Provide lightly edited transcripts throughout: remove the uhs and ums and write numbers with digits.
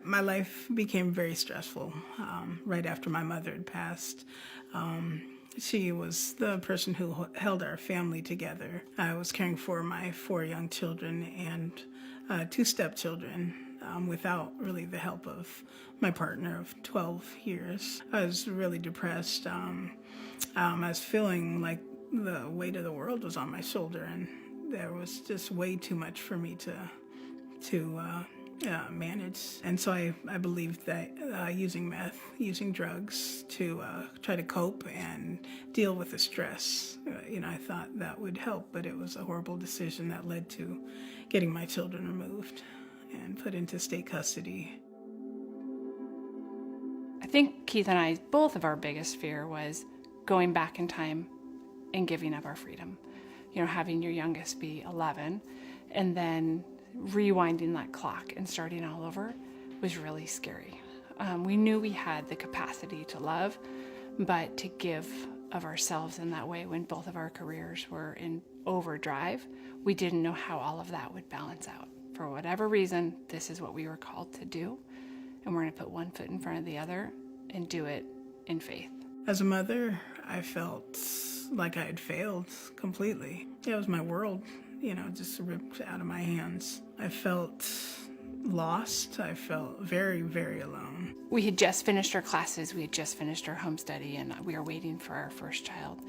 My life became very stressful right after my mother had passed. She was the person who held our family together. I was caring for my 4 young children and 2 stepchildren without really the help of my partner of 12 years. I was really depressed. I was feeling like the weight of the world was on my shoulder, and there was just way too much for me to manage. And so I believed that using meth, using drugs to try to cope and deal with the stress, I thought that would help, but it was a horrible decision that led to getting my children removed and put into state custody. I think Keith and I, both of our biggest fear was going back in time and giving up our freedom. Having your youngest be 11 and then rewinding that clock and starting all over was really scary. We knew we had the capacity to love, but to give of ourselves in that way when both of our careers were in overdrive, we didn't know how all of that would balance out. For whatever reason, this is what we were called to do, and we're going to put one foot in front of the other and do it in faith. As a mother, I felt like I had failed completely. It was my world, just ripped out of my hands. I felt lost. I felt very, very alone. We had just finished our classes. We had just finished our home study, and we were waiting for our first child.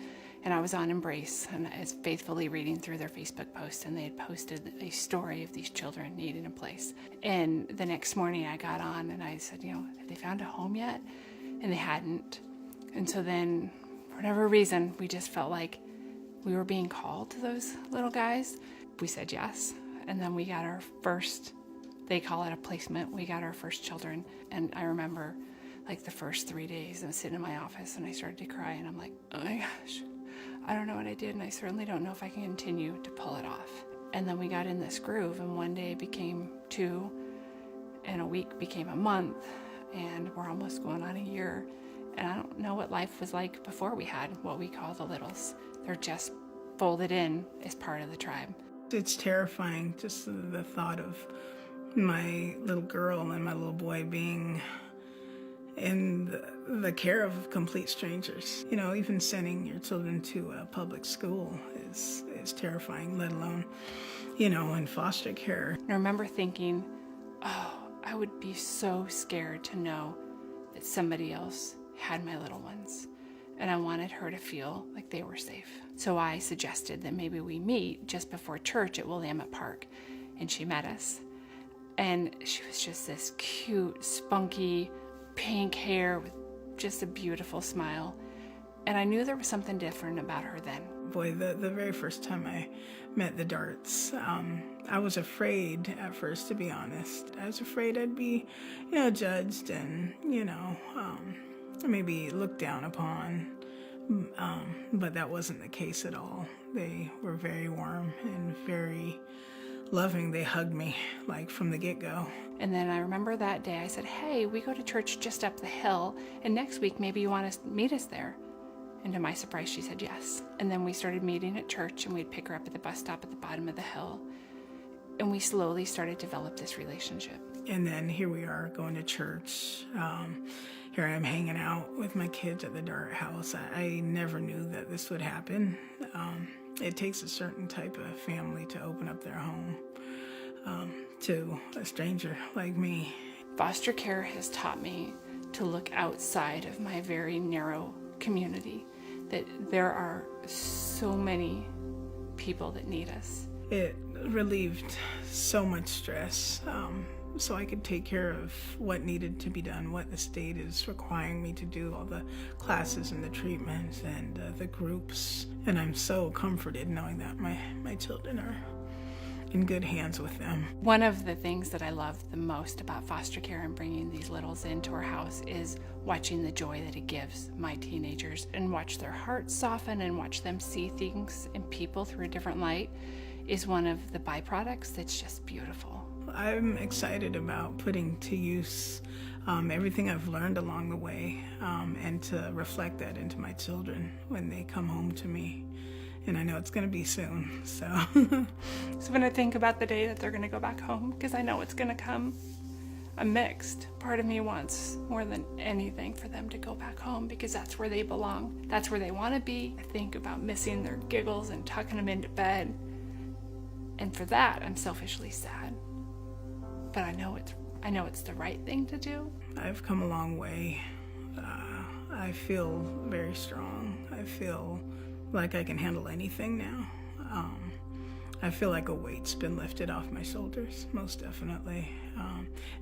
And I was on Embrace, and I was faithfully reading through their Facebook post, and they had posted a story of these children needing a place. And the next morning I got on, and I said, have they found a home yet? And they hadn't. And so then, for whatever reason, we just felt like we were being called to those little guys. We said yes. And then we got our first, they call it a placement, we got our first children. And I remember the first 3 days I was sitting in my office and I started to cry, and I'm like, oh my gosh, I don't know what I did, and I certainly don't know if I can continue to pull it off. And then we got in this groove, and one day became 2, and a week became a month, and we're almost going on a year. And I don't know what life was like before we had what we call the littles. They're just folded in as part of the tribe. It's terrifying, just the thought of my little girl and my little boy being in the care of complete strangers. Even sending your children to a public school is terrifying, let alone, in foster care. I remember thinking, I would be so scared to know that somebody else had my little ones, and I wanted her to feel like they were safe. So I suggested that maybe we meet just before church at Willamette Park, and she met us. And she was just this cute, spunky, pink hair with just a beautiful smile. And I knew there was something different about her then. Boy, the very first time I met the Darts, I was afraid at first, to be honest. I was afraid I'd be, judged and, maybe looked down upon. But that wasn't the case at all. They were very warm and very loving. They hugged me from the get-go. And then I remember that day I said, hey, we go to church just up the hill, and next week maybe you want to meet us there. And to my surprise, she said yes. And then we started meeting at church, and we'd pick her up at the bus stop at the bottom of the hill. And we slowly started to develop this relationship. And then here we are going to church. Here I am hanging out with my kids at the Dart house. I never knew that this would happen. It takes a certain type of family to open up their home to a stranger like me. Foster care has taught me to look outside of my very narrow community, that there are so many people that need us. It relieved so much stress, so I could take care of what needed to be done, what the state is requiring me to do, all the classes and the treatments and the groups. And I'm so comforted knowing that my children are in good hands with them. One of the things that I love the most about foster care and bringing these littles into our house is watching the joy that it gives my teenagers, and watch their hearts soften and watch them see things and people through a different light is one of the byproducts that's just beautiful. I'm excited about putting to use everything I've learned along the way, and to reflect that into my children when they come home to me. And I know it's going to be soon, so. So when I think about the day that they're going to go back home, because I know it's going to come, I'm mixed. Part of me wants more than anything for them to go back home because that's where they belong. That's where they want to be. I think about missing their giggles and tucking them into bed. And for that, I'm selfishly sad. But I know it's the right thing to do. I've come a long way. I feel very strong. I feel like I can handle anything now. I feel like a weight's been lifted off my shoulders, most definitely.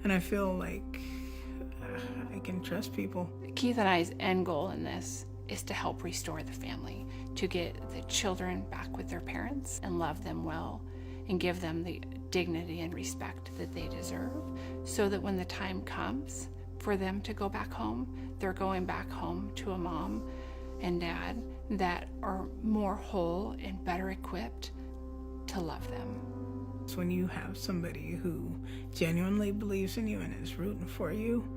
And I feel like I can trust people. Keith and I's end goal in this is to help restore the family, to get the children back with their parents and love them well and give them the dignity and respect that they deserve, so that when the time comes for them to go back home, they're going back home to a mom and dad that are more whole and better equipped to love them. It's when you have somebody who genuinely believes in you and is rooting for you,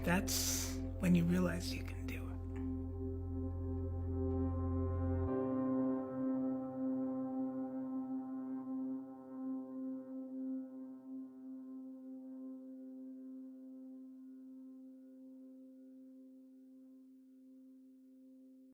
that's when you realize you can